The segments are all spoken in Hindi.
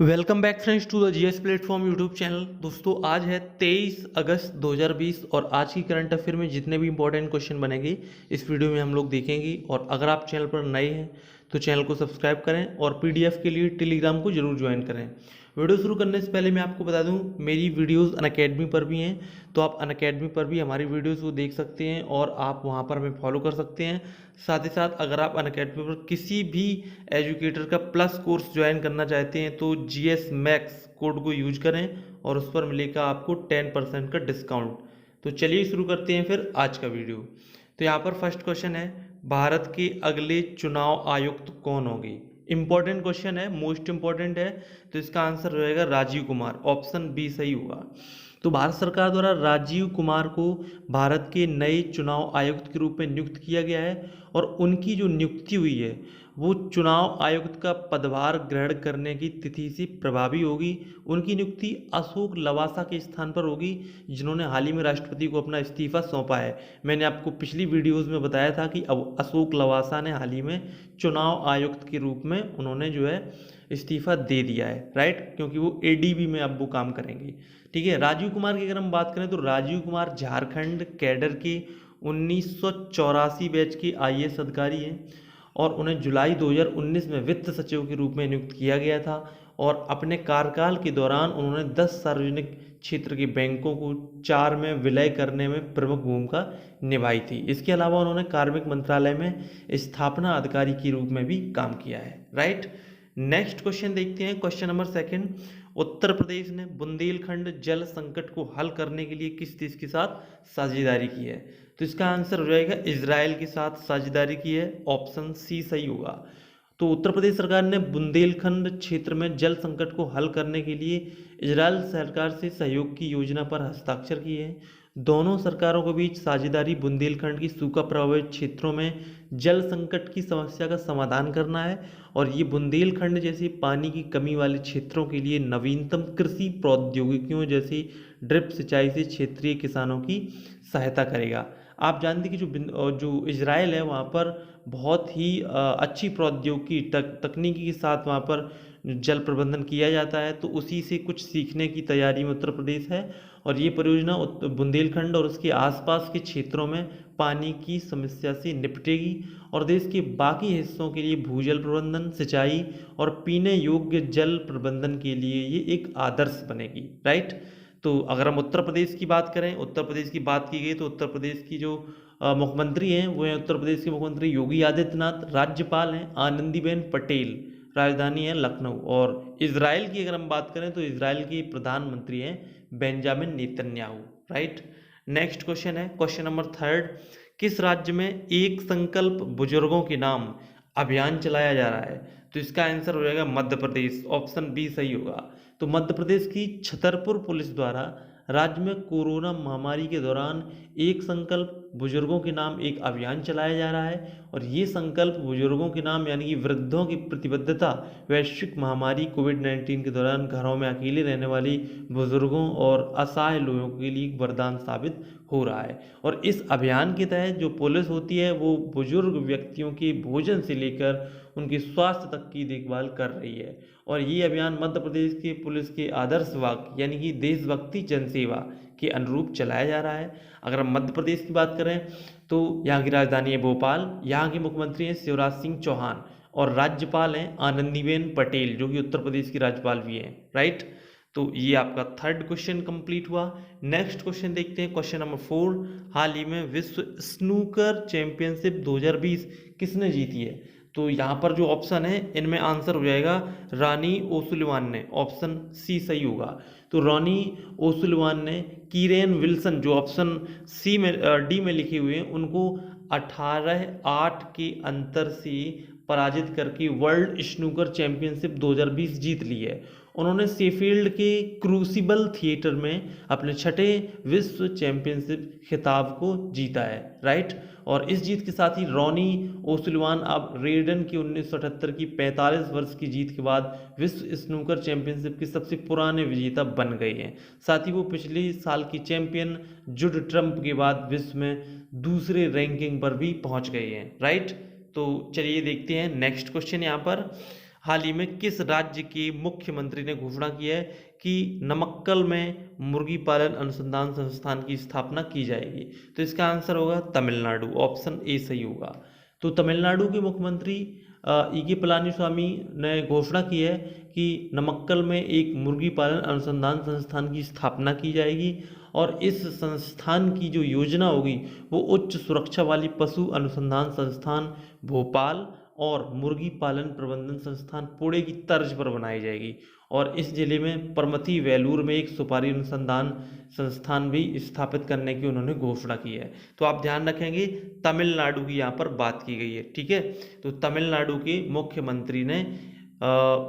Welcome back friends to the GS platform YouTube channel. दोस्तों आज है 23 अगस्त 2020 और आज की करंट अफेयर में जितने भी इंपॉर्टेंट क्वेश्चन बनेंगे इस वीडियो में हम लोग देखेंगे। और अगर आप चैनल पर नए हैं तो चैनल को सब्सक्राइब करें और पीडीएफ के लिए टेलीग्राम को जरूर ज्वाइन करें। वीडियो शुरू करने से पहले मैं आपको बता दूं मेरी वीडियोस अनअकैडमी पर भी हैं, तो आप अनअकैडमी पर भी हमारी वीडियोस को देख सकते हैं और आप वहां पर हमें फॉलो कर सकते हैं। साथ ही साथ अगर आप अनअकैडमी पर किसी भी एजुकेटर का प्लस कोर्स ज्वाइन करना चाहते हैं तो जीएस मैक्स कोड को यूज करें और उस पर मिलेगा आपको 10% का डिस्काउंट। तो चलिए शुरू करते हैं फिर आज का वीडियो। तो यहाँ पर फर्स्ट क्वेश्चन है, भारत के अगले चुनाव आयुक्त कौन होंगे? इंपॉर्टेंट क्वेश्चन है, मोस्ट इंपॉर्टेंट है। तो इसका आंसर रहेगा राजीव कुमार, ऑप्शन बी सही होगा। तो भारत सरकार द्वारा राजीव कुमार को भारत के नए चुनाव आयुक्त के रूप में नियुक्त किया गया है और उनकी जो नियुक्ति हुई है वो चुनाव आयुक्त का पदभार ग्रहण करने की तिथि से प्रभावी होगी। उनकी नियुक्ति अशोक लवासा के स्थान पर होगी, जिन्होंने हाल ही में राष्ट्रपति को अपना इस्तीफा सौंपा है। मैंने आपको पिछली वीडियोस में बताया था कि अब अशोक लवासा ने हाल ही में चुनाव आयुक्त के रूप में उन्होंने जो है इस्तीफा दे दिया है, राइट, क्योंकि वो एडीबी में अब वो काम करेंगे। ठीक है, राजीव कुमार की अगर हम बात करें तो राजीव कुमार झारखंड कैडर के 1984 बैच के आईएएस अधिकारी हैं और उन्हें जुलाई 2019 में वित्त सचिव के रूप में नियुक्त किया गया था। और अपने कार्यकाल के दौरान उन्होंने 10 सार्वजनिक क्षेत्र के बैंकों को 4 में विलय करने में प्रमुख भूमिका निभाई थी। इसके अलावा उन्होंने कार्मिक मंत्रालय में स्थापना अधिकारी के रूप में भी काम किया है, राइट। नेक्स्ट क्वेश्चन देखते हैं, question number second. Uttar Pradesh ने बुंदेलखंड जल संकट को हल करने के लिए किस देश के साथ साझेदारी की है? तो इसका आंसर हो जाएगा इजराइल के साथ साझेदारी की है, ऑप्शन सी सही होगा। तो उत्तर प्रदेश सरकार ने बुंदेलखंड क्षेत्र में जल संकट को हल करने के लिए इजराइल सरकार से सहयोग की योजना पर हस्ताक्षर किए हैं। दोनों सरकारों के बीच साझेदारी बुंदेलखंड की सूखा प्रभावित क्षेत्रों में जल संकट की समस्या का समाधान करना है और ये बुंदेलखंड जैसे पानी की कमी वाले क्षेत्रों के लिए नवीनतम कृषि प्रौद्योगिकियों जैसे ड्रिप सिंचाई से क्षेत्रीय किसानों की सहायता करेगा। आप जानते हैं कि जो इजराइल है वहाँ पर बहुत ही अच्छी प्रौद्योगिकी तकनीकी के साथ वहाँ पर जल प्रबंधन किया जाता है, तो उसी से कुछ सीखने की तैयारी में उत्तर प्रदेश है। और ये परियोजना बुंदेलखंड और उसके आसपास के क्षेत्रों में पानी की समस्या से निपटेगी और देश के बाकी हिस्सों के लिए भूजल प्रबंधन, सिंचाई और पीने योग्य जल प्रबंधन के लिए ये एक आदर्श बनेगी, राइट। तो अगर हम उत्तर प्रदेश की बात करें, उत्तर प्रदेश की बात की गई तो उत्तर प्रदेश की जो मुख्यमंत्री हैं वो हैं उत्तर प्रदेश के मुख्यमंत्री योगी आदित्यनाथ, राज्यपाल हैं आनंदीबेन पटेल, राजधानी है लखनऊ। और इजराइल की अगर हम बात करें तो इजराइल के प्रधानमंत्री हैं Benjamin Netanyahu, right. Next question है, क्वेश्चन नंबर थर्ड। किस राज्य में एक संकल्प बुजुर्गों के नाम अभियान चलाया जा रहा है? तो इसका आंसर हो जाएगा मध्य प्रदेश, ऑप्शन बी सही होगा। तो मध्य प्रदेश की छतरपुर पुलिस द्वारा राज्य में कोरोना महामारी के दौरान एक संकल्प बुजुर्गों के नाम एक अभियान चलाया जा रहा है और ये संकल्प बुजुर्गों के नाम यानी कि वृद्धों की प्रतिबद्धता वैश्विक महामारी कोविड-19 के दौरान घरों में अकेले रहने वाली बुजुर्गों और असहाय लोगों के लिए वरदान साबित हो रहा है। और इस अभियान के तहत जो पुलिस होती है वो बुजुर्ग व्यक्तियों के भोजन से लेकर उनके स्वास्थ्य तक की देखभाल कर रही है। और ये अभियान मध्य प्रदेश के पुलिस के आदर्श वाक्य यानी कि देशभक्ति जनसेवा के अनुरूप चलाया जा रहा है। अगर हम मध्य प्रदेश की बात करें तो यहाँ की राजधानी है भोपाल, यहाँ के मुख्यमंत्री हैं शिवराज सिंह चौहान और राज्यपाल हैं आनंदीबेन पटेल जो कि उत्तर प्रदेश की राज्यपाल भी हैं, राइट। तो ये आपका थर्ड क्वेश्चन कंप्लीट हुआ। नेक्स्ट क्वेश्चन देखते हैं, क्वेश्चन नंबर 4। हाल ही में विश्व स्नूकर चैंपियनशिप 2020 किसने जीती है? तो यहाँ पर जो ऑप्शन है इनमें आंसर हो जाएगा रानी ओसुलिवान ने, ऑप्शन सी सही होगा। तो रानी ओसुलिवान ने कीरेन विल्सन जो ऑप्शन सी में डी में लिखे हुए हैं उनको 18-8 के अंतर से पराजित करके वर्ल्ड स्नूकर चैंपियनशिप 2020 जीत ली है। उन्होंने शेफील्ड के क्रूसिबल थिएटर में अपने छठे विश्व चैंपियनशिप खिताब को जीता है, राइट। और इस जीत के साथ ही रॉनी ओसुलिवान अब रेडन की 1978 की 45 वर्ष की जीत के बाद विश्व स्नूकर चैंपियनशिप के सबसे पुराने विजेता बन गए हैं। साथ ही वो पिछले साल की चैंपियन जुड ट्रम्प के बाद विश्व में दूसरे रैंकिंग पर भी पहुंच गए हैं, राइट। तो चलिए देखते हैं नेक्स्ट क्वेश्चन यहाँ पर। हाल ही में किस राज्य के मुख्यमंत्री ने घोषणा की है कि नमक्कल में मुर्गी पालन अनुसंधान संस्थान की स्थापना की जाएगी? तो इसका आंसर होगा तमिलनाडु, ऑप्शन ए सही होगा। तो तमिलनाडु के मुख्यमंत्री ई के पलानीस्वामी ने घोषणा की है कि नमक्कल में एक मुर्गी पालन अनुसंधान संस्थान की स्थापना की जाएगी और इस संस्थान की जो योजना होगी वो उच्च सुरक्षा वाली पशु अनुसंधान संस्थान भोपाल और मुर्गी पालन प्रबंधन संस्थान पुणे की तर्ज पर बनाई जाएगी। और इस जिले में परमथी वेलूर में एक सुपारी अनुसंधान संस्थान भी स्थापित करने की उन्होंने घोषणा की है। तो आप ध्यान रखेंगे तमिलनाडु की यहाँ पर बात की गई है, ठीक है। तो तमिलनाडु के मुख्यमंत्री ने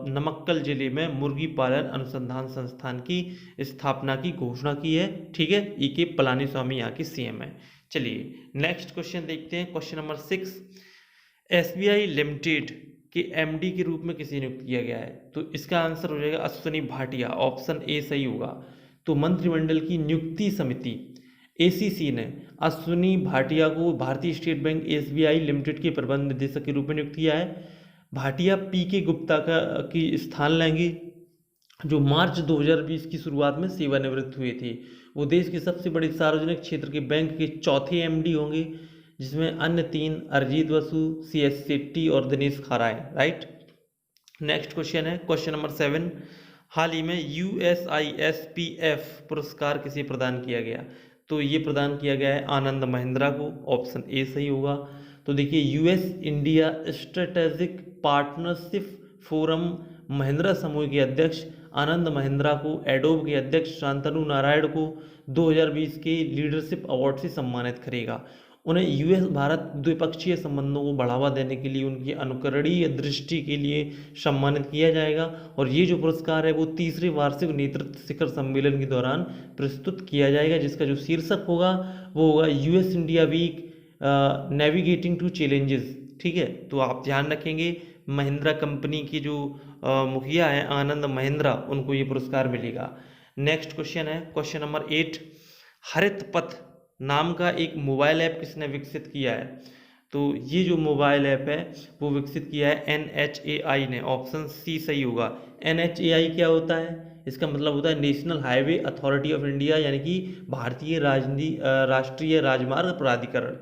नमक्कल जिले में मुर्गी पालन अनुसंधान संस्थान की स्थापना की घोषणा की है, ठीक है। ई के पलानीस्वामी यहाँ के सीएम है। चलिए नेक्स्ट क्वेश्चन देखते हैं, क्वेश्चन नंबर 6। एसबीआई लिमिटेड के एमडी के रूप में किसे नियुक्त किया गया है? तो इसका आंसर हो जाएगा अश्वनी भाटिया, ऑप्शन ए सही होगा। तो मंत्रिमंडल की नियुक्ति समिति एसीसी ने अश्वनी भाटिया को भारतीय स्टेट बैंक एसबीआई लिमिटेड के प्रबंध निदेशक के रूप में नियुक्त किया है। भाटिया पीके गुप्ता की स्थान लेंगे, जो मार्च 2020 की शुरुआत में सेवानिवृत्त हुए थे। वो देश के सबसे बड़े सार्वजनिक क्षेत्र के बैंक के चौथे एमडी होंगे, जिसमें अन्य 3 अरिजीत बसु, CS शेट्टी और दिनेश खारा है, राइट। नेक्स्ट क्वेश्चन है क्वेश्चन नंबर 7। हाल ही में USISPF पुरस्कार किसे प्रदान किया गया? तो ये प्रदान किया गया है आनंद महिंद्रा को, ऑप्शन ए सही होगा। तो देखिए US India strategic partnership forum Mahindra समूह के अध्यक्ष आनंद महिंद्रा को एडोब के अध्यक्ष शांतनु नारायण को 2020 के लीडरशिप अवार्ड से सम्मानित करेगा। उन्हें US भारत द्विपक्षीय संबंधों को बढ़ावा देने के लिए उनकी अनुकरणीय दृष्टि के लिए सम्मानित किया जाएगा। और ये जो पुरस्कार है वो 3रे वार्षिक नेतृत्व शिखर सम्मेलन के दौरान प्रस्तुत किया जाएगा, जिसका जो शीर्षक होगा वो होगा US India week navigating to challenges, ठीक है। तो आप ध्यान रखेंगे महिंद्रा कंपनी की जो मुखिया है आनंद महिंद्रा, उनको ये पुरस्कार मिलेगा। नेक्स्ट क्वेश्चन है क्वेश्चन नंबर 8। हरित पथ नाम का एक मोबाइल ऐप किसने विकसित किया है? तो ये जो मोबाइल ऐप है वो विकसित किया है NHAI ने, ऑप्शन सी सही होगा। NHAI क्या होता है? इसका मतलब होता है national highway authority of India, यानी कि भारतीय राष्ट्रीय राजमार्ग प्राधिकरण।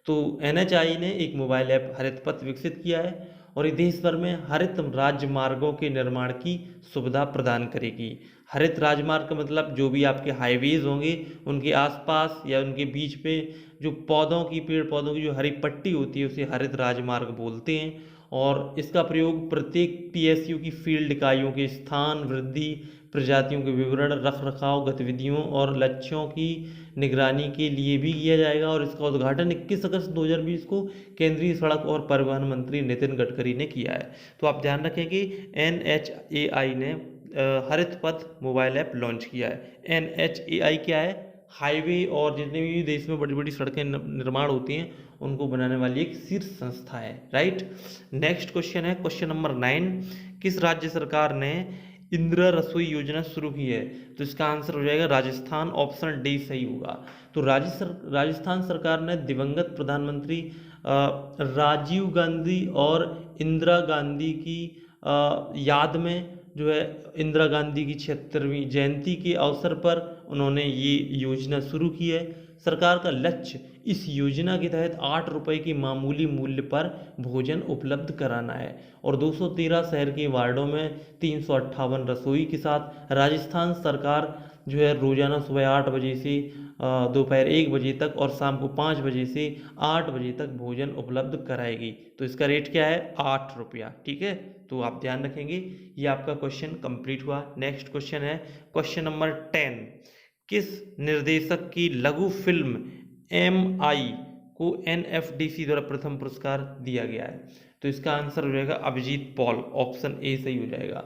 तो NHAI ने एक मोबाइल ऐप हरित पथ विकसित किया है और ये देश भर में हरित राजमार्गों के निर्माण की सुविधा प्रदान करेगी। हरित राजमार्ग का मतलब जो भी आपके हाईवेज होंगे उनके आसपास या उनके बीच पे जो पेड़ पौधों की जो हरी पट्टी होती है उसे हरित राजमार्ग बोलते हैं। और इसका प्रयोग प्रत्येक PSU की फील्ड इकाइयों के स्थान वृद्धि, प्रजातियों के विवरण, रख रखाव गतिविधियों और लक्ष्यों की निगरानी के लिए भी किया जाएगा। और इसका उद्घाटन 21 अगस्त 2020 को केंद्रीय सड़क और परिवहन मंत्री नितिन गडकरी ने किया है। तो आप ध्यान रखें कि NHAI ने हरित पथ मोबाइल ऐप लॉन्च किया है। NHAI क्या है? हाईवे और जितने भी देश में बड़ी बड़ी सड़कें निर्माण होती हैं उनको बनाने वाली एक शीर्ष संस्था है, राइट। नेक्स्ट क्वेश्चन है क्वेश्चन नंबर 9। किस राज्य सरकार ने इंदिरा रसोई योजना शुरू की है? तो इसका आंसर हो जाएगा राजस्थान, ऑप्शन डी सही होगा। तो राजस्थान सरकार ने दिवंगत प्रधानमंत्री राजीव गांधी और इंदिरा गांधी की याद में जो है इंदिरा गांधी की 76वीं जयंती के अवसर पर उन्होंने ये योजना शुरू की है। सरकार का लक्ष्य इस योजना के तहत 8 रुपये की मामूली मूल्य पर भोजन उपलब्ध कराना है और 213 शहर के वार्डों में 358 रसोई के साथ राजस्थान सरकार जो है रोजाना सुबह 8 बजे से दोपहर 1 बजे तक और शाम को 5 बजे से 8 बजे तक भोजन उपलब्ध कराएगी। तो इसका रेट क्या है? 8 रुपया, ठीक है। तो आप ध्यान रखेंगे। ये आपका क्वेश्चन कंप्लीट हुआ। नेक्स्ट क्वेश्चन है क्वेश्चन नंबर 10। किस निर्देशक की लघु फिल्म MI को NFDC द्वारा प्रथम पुरस्कार दिया गया है? तो इसका आंसर हो जाएगा अभिजीत पॉल, ऑप्शन ए सही हो जाएगा।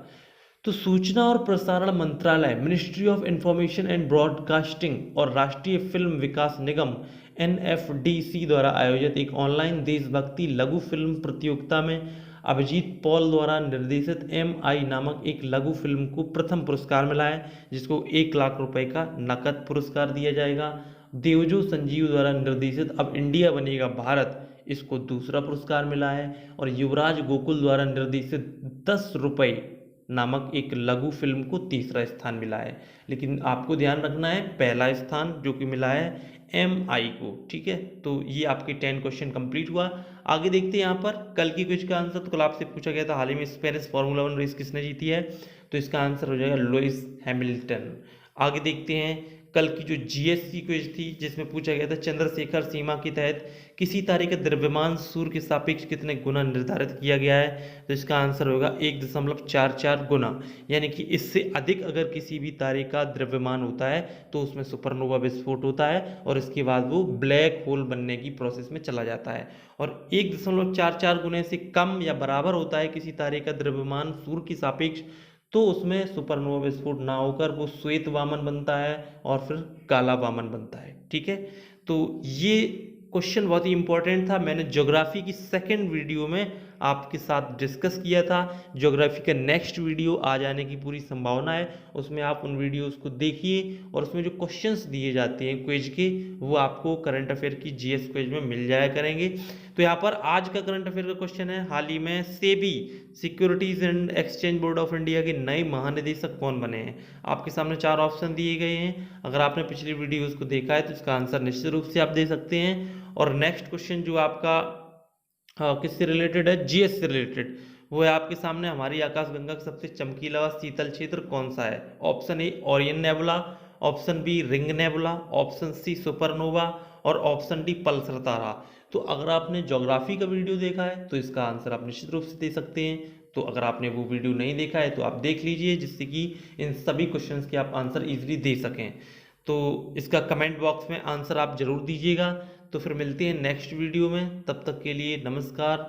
तो सूचना और प्रसारण मंत्रालय, ministry of information and broadcasting और राष्ट्रीय फिल्म विकास निगम NFDC द्वारा आयोजित एक ऑनलाइन देशभक्ति लघु फिल्म प्रतियोगिता में अभिजीत पॉल द्वारा निर्देशित MI नामक एक लघु फिल्म को प्रथम पुरस्कार मिला है, जिसको 1 लाख रुपए का नकद पुरस्कार दिया जाएगा। देवजो संजीव द्वारा निर्देशित अब इंडिया बनेगा भारत इसको दूसरा पुरस्कार मिला है, और युवराज गोकुल द्वारा निर्देशित 10 रुपये नामक एक लघु फिल्म को तीसरा स्थान मिला है। लेकिन आपको ध्यान रखना है पहला स्थान जो कि मिला है MI को, ठीक है। तो ये आपके 10 क्वेश्चन कंप्लीट हुआ। आगे देखते हैं यहाँ पर कल की क्विज का आंसर। तो कल आपसे पूछा गया था हाल ही में स्पेनिश फार्मूला 1 रेस किसने जीती है, तो इसका आंसर हो जाएगा लुइस हैमिल्टन। आगे देखते हैं कल की जो GSC क्विज थी जिसमें पूछा गया था चंद्रशेखर सीमा के तहत किसी तारे का द्रव्यमान सूर्य के सापेक्ष कितने गुना निर्धारित किया गया है, तो इसका आंसर होगा 1.44 गुना। यानी कि इससे अधिक अगर किसी भी तारे का द्रव्यमान होता है तो उसमें सुपरनोवा विस्फोट होता है और इसके बाद वो ब्लैक होल बनने की प्रोसेस में चला जाता है। और 1.44 गुने से कम या बराबर होता है किसी तारे का द्रव्यमान सूर्य के सापेक्ष, तो उसमें सुपरनोवा विस्फोट ना होकर वो श्वेत वामन बनता है और फिर काला वामन बनता है, ठीक है। तो ये क्वेश्चन बहुत ही इंपॉर्टेंट था। मैंने ज्योग्राफी की सेकंड वीडियो में आपके साथ डिस्कस किया था। ज्योग्राफी का नेक्स्ट वीडियो आ जाने की पूरी संभावना है, उसमें आप उन वीडियोस को देखिए और उसमें जो क्वेश्चंस दिए जाते हैं क्विज के वो आपको करंट अफेयर की GS क्विज में मिल जाया करेंगे। तो यहाँ पर आज का करंट अफेयर का क्वेश्चन है, हाल ही में SEBI securities and exchange board of India के नए महानिदेशक कौन बने हैं। आपके सामने 4 ऑप्शन दिए गए हैं। अगर आपने पिछली वीडियोस को देखा है तो इसका आंसर निश्चित रूप से आप दे सकते हैं। और नेक्स्ट क्वेश्चन जो आपका किससे रिलेटेड है, GS से रिलेटेड, वो है आपके सामने हमारी आकाशगंगा का सबसे चमकीला व शीतल क्षेत्र कौन सा है। Option A Orion nebula, option B ring nebula, option C supernova और ऑप्शन डी पल्सर तारा। तो अगर आपने ज्योग्राफी का वीडियो देखा है तो इसका आंसर आप निश्चित रूप से दे सकते हैं। तो अगर आपने वो वीडियो नहीं देखा है तो आप देख लीजिए, जिससे कि इन सभी क्वेश्चंस के आप आंसर इजीली दे सकें। तो इसका कमेंट बॉक्स में आंसर आप जरूर दीजिएगा। तो फिर मिलते हैं नेक्स्ट वीडियो में, तब तक के लिए नमस्कार।